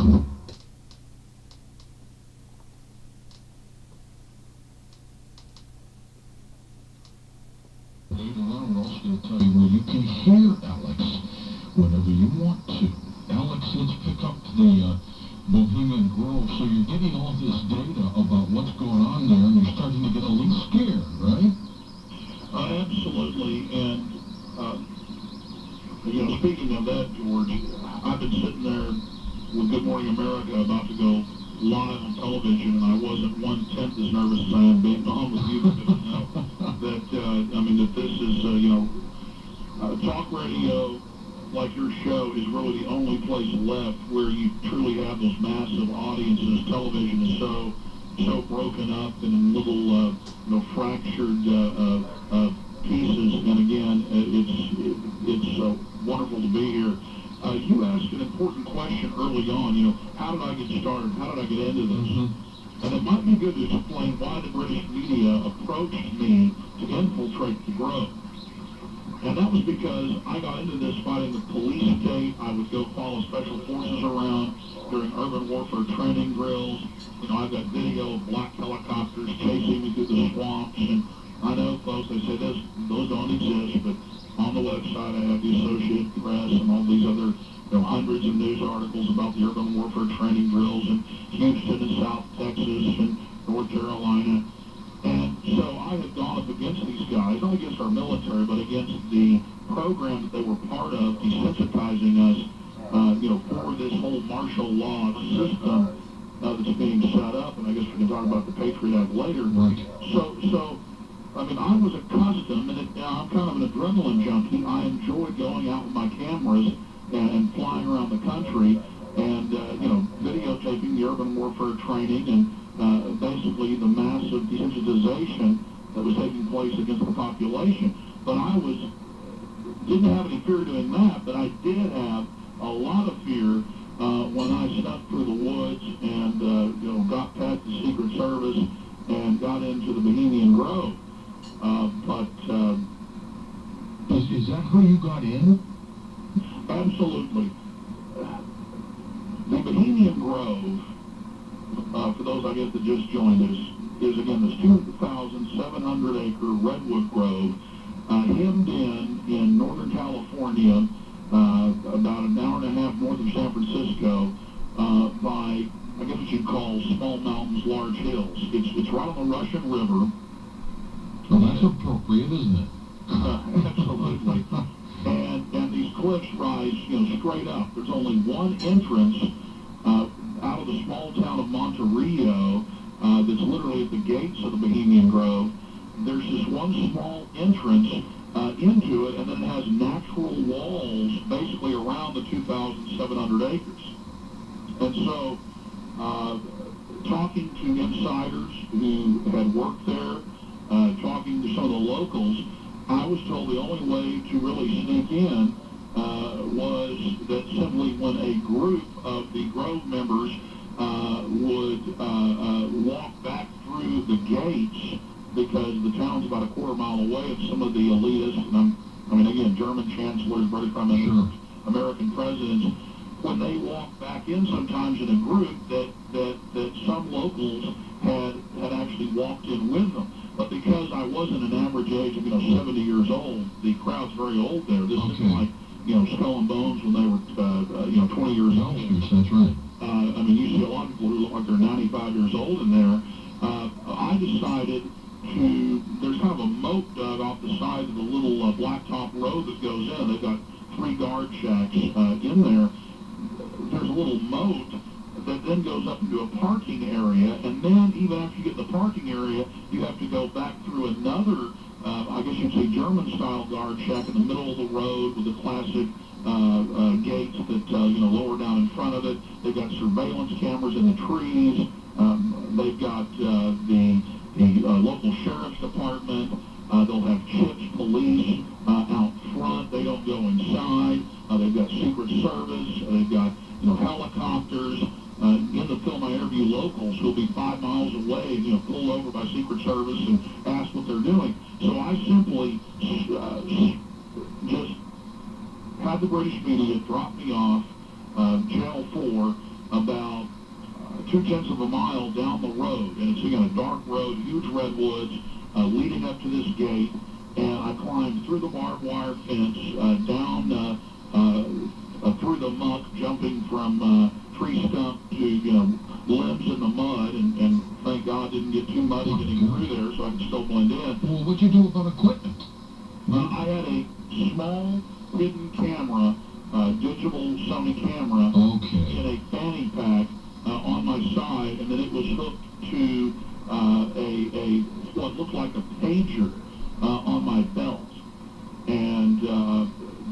Later on, we're also going to tell you where you can hear Alex whenever you want to. Alex, let's pick up the Bohemian Grove. So you're getting all this data about what's going on there, and you're starting to get a little scared, right? Absolutely. And, speaking of that, George, I've been sitting there with Good Morning America about to go live on television, and I wasn't one-tenth as nervous as I am being on with you because I know that this is, talk radio like your show is really the only place left where you truly have those massive audiences. Television is so broken up in little, fractured pieces. And again, it's wonderful to be here. You asked an important question early on. How did I get started? How did I get into this? Mm-hmm. And it might be good to explain why the British media approached me to infiltrate the Grove. And that was because I got into this fighting the police state. I would go follow special forces around during urban warfare training drills. I've got video of black helicopters chasing me through the swamps. And I know, folks, they say those don't exist, but on the website I have the Associated Press and all these other, hundreds of news articles about the urban warfare training drills in Houston and South Texas and North Carolina. And so I have gone up against these guys, not against our military, but against the program that they were part of, desensitizing us, for this whole martial law system that's being set up. And I guess we can talk about the Patriot Act later. Right. So I was accustomed, and I'm kind of an adrenaline junkie. I enjoy going out with my cameras and flying around the country and, videotaping the urban warfare training and basically the massive desensitization that was taking place against the population. But I didn't have any fear doing that, but I did have a lot of fear when I snuck through the woods and, got past the Secret Service and got into the Bohemian Grove. Is that how you got in? Absolutely. The Bohemian Grove, for those, I guess, that just joined us, is, again, this 2,700-acre redwood grove hemmed in Northern California, about an hour and a half north of San Francisco, by, I guess what you'd call small mountains, large hills. It's right on the Russian River. Well, that's appropriate, isn't it? Absolutely. And these cliffs rise, straight up. There's only one entrance out of the small town of Monterey that's literally at the gates of the Bohemian Grove. There's this one small entrance into it, and then it has natural walls basically around the 2,700 acres. And so, talking to insiders who had worked there, talking to some of the locals, I was told the only way to really sneak in was that simply when a group of the Grove members would walk back through the gates, because the town's about a quarter-mile away, and some of the elitists, and again, German chancellors, British prime ministers, American presidents, when they walk back in sometimes in a group, that some locals had actually walked in with them. But because I wasn't an average age of 70 years old, the crowd's very old there. This isn't like Skull and Bones when they were 20 years old. That's right. You see a lot of people who look like they're 95 years old in there. I decided there's kind of a moat dug off the side of the little blacktop road that goes in. They've got 3 guard shacks in there. There's a little moat that then goes up into a parking area, and then even after you get in the parking area, you have to go back through another, I guess you'd say German-style guard shack in the middle of the road with the classic gates that, lower down in front of it. They've got surveillance cameras in the trees. They've got the local sheriff's department. They'll have CHIPS police out front. They don't go inside. They've got Secret Service. They've got helicopters. In the film, I interview locals who'll be 5 miles away, pulled over by Secret Service and ask what they're doing. So I simply just had the British media drop me off Channel 4 about 2/10 of a mile down the road, and it's again a dark road, huge redwoods leading up to this gate. And I climbed through the barbed wire fence, down through the muck, jumping from tree stump to limbs in the mud, and thank God didn't get too muddy getting through there, so I could still blend in. Well, what'd you do about equipment? I had a small hidden camera, digital Sony camera, Okay. in a fanny pack on my side, and then it was hooked to what looked like a pager on my belt, and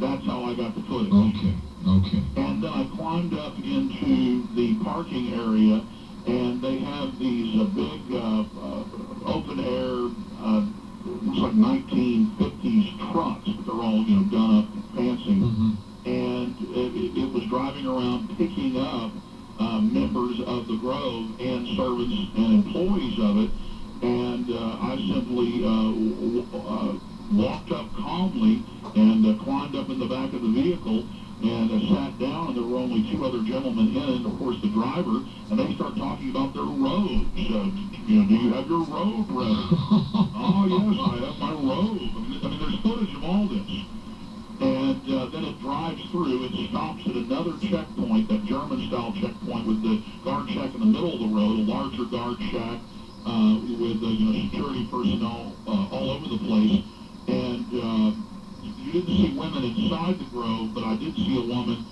that's how I got the footage. Okay. And then I climbed up into the parking area, and they have these big open air, looks like 1950s trucks, but they're all done up fancy. Mm-hmm. And it was driving around picking up members of the Grove and servants and employees of it. And I simply walked up calmly and climbed up in the back of the vehicle and sat down, and there were only two other gentlemen in it, and of course the driver, and they start talking about their robes. Do you have your robe ready? Oh, yes, I have my robe. I mean, there's footage of all this. And then it drives through, it stops at another checkpoint, that German-style checkpoint with the guard shack in the middle of the road, a larger guard shack with security personnel all over the place. And you didn't see women inside the Grove, but I did see a woman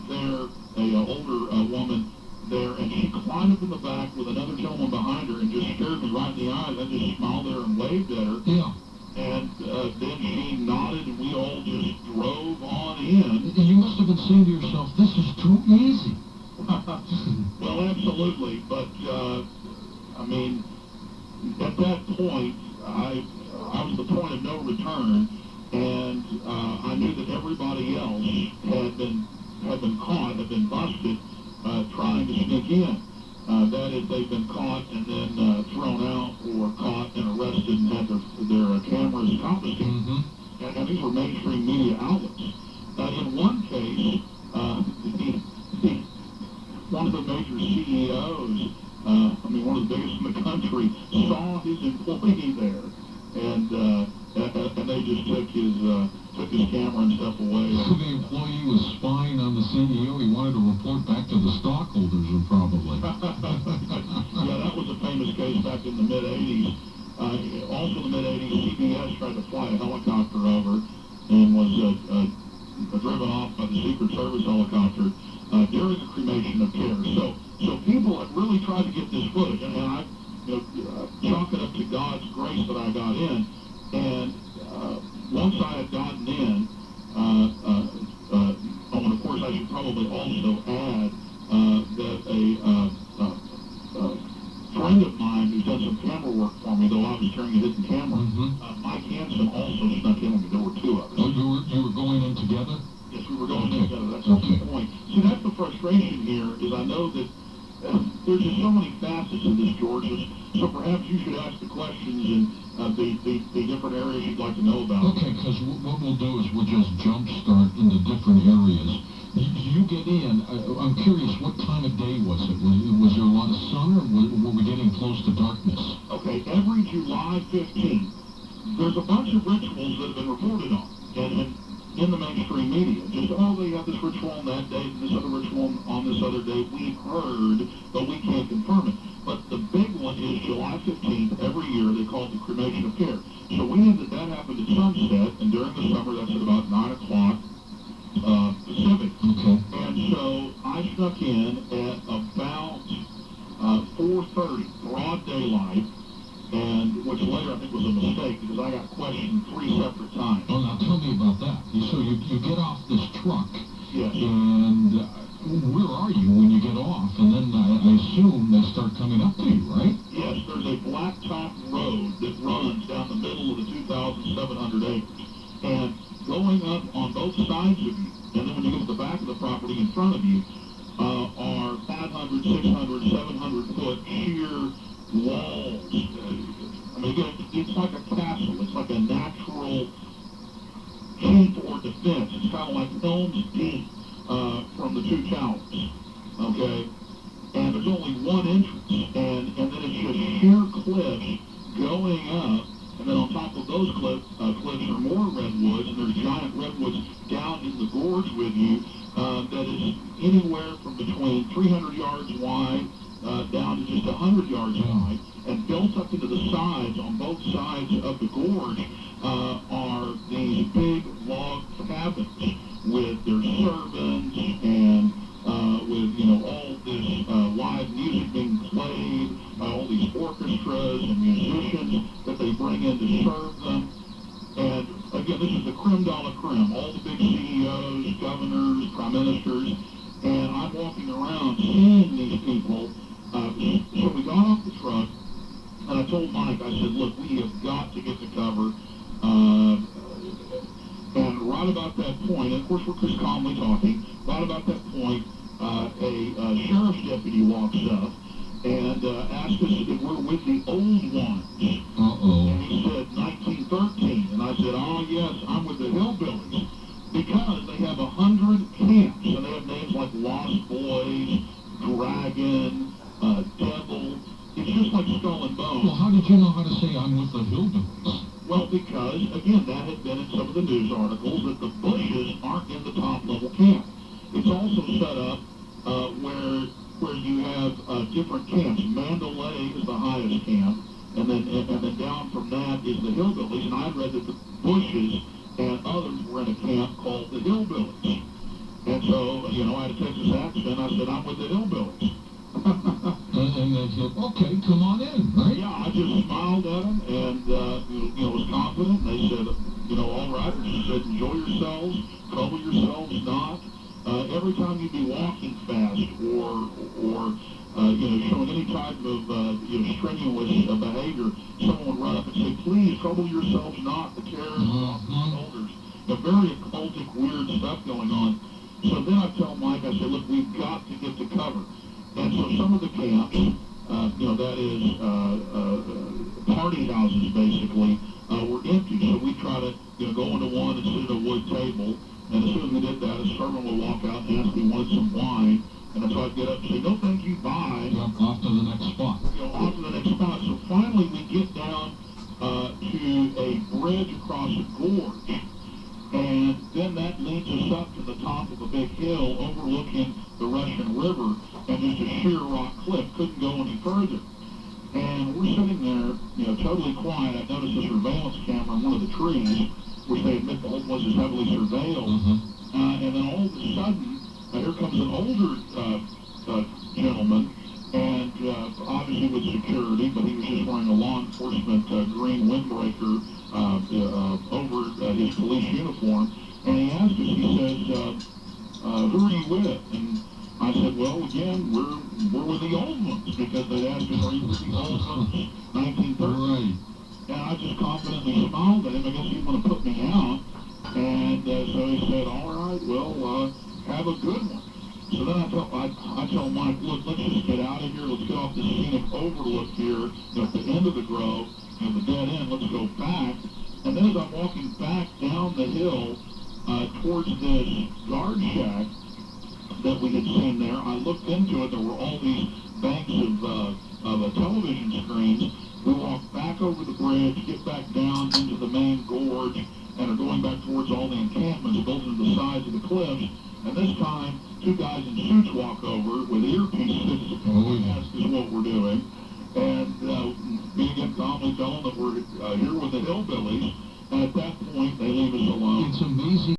there, an older woman there, and she climbed up in the back with another gentleman behind her and just stared me right in the eyes. I just smiled at her and waved at her. Yeah. And then she nodded, and we all just drove on in. And you must have been saying to yourself, this is too easy. Well, absolutely, but I mean, at that point, I was the point of no return, and I knew that everybody else had been caught, had been busted, trying to sneak in. That is, they've been caught and then thrown out, or caught and arrested and had their cameras confiscated. Mm-hmm. And these were mainstream media outlets. In one case, one of the major CEOs, one of the biggest in the country, saw his employee there, and they just took his camera and stuff away. So the employee was spying on the CEO. He wanted to report back to the stockholders, probably. Yeah, that was a famous case back in the mid-'80s. Also in the mid-'80s, CBS tried to fly a helicopter over and was driven off by the Secret Service helicopter during the cremation of care. So people have really tried to get this footage, and I chalk it up to God's grace that I got in. And once I had gotten in, and of course I should probably also add that a friend of mine who's done some camera work for me, though I was carrying a hidden camera, Mike Hansen also snuck in with me. There were two of us. Oh, you were going in together? Yes, we were going in together. That's the key point. See, that's the frustration here, is I know that there's just so many facets of this, George. So perhaps you should ask the questions and the different areas you'd like to know about. Okay, because what we'll do is we'll just jumpstart into different areas. You get in, I'm curious, what time of day was it? Was there a lot of sun, or were we getting close to darkness? Okay, every July 15th, there's a bunch of rituals that have been reported on, and in the mainstream media. Just, they have this ritual on that day, this other ritual on this other day. We've heard, but we can't confirm it. But the big one is July 15th. Every year they call it the cremation of care. So we knew that happened at sunset, and during the summer that's at about 9 o'clock Pacific. Okay. And so I snuck in at about 4:30, broad daylight, and which later I think was a mistake because I got questioned 3 separate times. Oh, now tell me about that. So you get off this truck. Yes. And where are you when you get off? And then I assume they start coming up to you, right? Yes, there's a blacktop road that runs down the middle of the 2,700 acres. And going up on both sides of you, and then when you get to the back of the property in front of you, are 500, 600, 700-foot sheer walls. I mean, again, it's like a castle. It's like a natural keep or defense. It's kind of like Helm's Deep from the two towers. Okay? And there's only from between 300 yards wide down to just 100 yards wide, and built up into the sides, on both sides of the gorge, are these big log cabins with their servants and with, you know, all this live music being played, all these orchestras and musicians that they bring in to serve them. And again, this is the creme de la creme, all the big CEOs, governors, prime ministers, and I'm walking around seeing these people. So we got off the truck, and I told Mike, I said, look, we have got to get to cover. And right about that point, and of course we're just calmly talking, right about that point, a sheriff's deputy walks up and asked us if we're with the old ones. And he said 1913, and I said, oh yes, I'm with the hillbillies, because they have 100 camps, and they have names like Lost Boys, Dragon, Devil. It's just like Skull and Bones. Well, how did you know how to say I'm with the hillbillies? Well, because, again, that had been in some of the news articles, that the Bushes aren't in the top-level camp. It's also set up where you have different camps. Mandalay is the highest camp, and then down from that is the hillbillies. And I read that the Bushes and others were in a camp called the Hillbillies. And so, you know, I had a Texas accent. I said, I'm with the Hillbillies. And they said, okay, come on in, right? Yeah, I just smiled at them and, you know, was confident. They said, you know, all right. They said, enjoy yourselves, trouble yourselves not. Every time you'd be walking fast or you know, showing any type of, you know, strenuous behavior, someone would run up and say, please, trouble yourselves not, the terror is off your shoulders. You know, very occultic, weird stuff going on. So then I tell Mike, I said, look, we've got to get to cover. And so some of the camps, you know, that is party houses basically, were empty. So we try to, you know, go into one and sit at a wood table. And as soon as we did that, a servant would walk out and ask me wanted some wine. And so I'd get up and say, no, thank you, bye. Yep, off to the next spot. You know, off to the next spot. So finally we get down to a bridge across a gorge. And then that leads us up to the top of a big hill overlooking the Russian River and just a sheer rock cliff. Couldn't go any further. And we're sitting there, you know, totally quiet. I noticed a surveillance camera in one of the trees, which they admit the whole place is heavily surveilled. And then all of a sudden, here comes an older gentleman, and obviously with security, but he was just wearing a law enforcement green windbreaker over his police uniform. And he asked us, he says, who are you with? And I said, well, again, we're with the old ones, because they'd asked us, are you with the old ones, 1930? Right. And I just confidently smiled at him. I guess he was going to put me out. And so he said, all right, well, have a good one. So then I tell Mike, look, let's just get out of here. Let's get off the scenic overlook here, you know, at the end of the grove, you know, the dead end. Let's go back. And then as I'm walking back down the hill towards this guard shack that we had seen there, I looked into it. There were all these banks of television screens. We walk back over the bridge, get back down into the main gorge, and are going back towards all the encampments built into the sides of the cliffs. And this time, two guys in suits walk over with earpieces and ask us what we're doing. And we again calmly tell them that we're here with the hillbillies. And at that point, they leave us alone. It's amazing.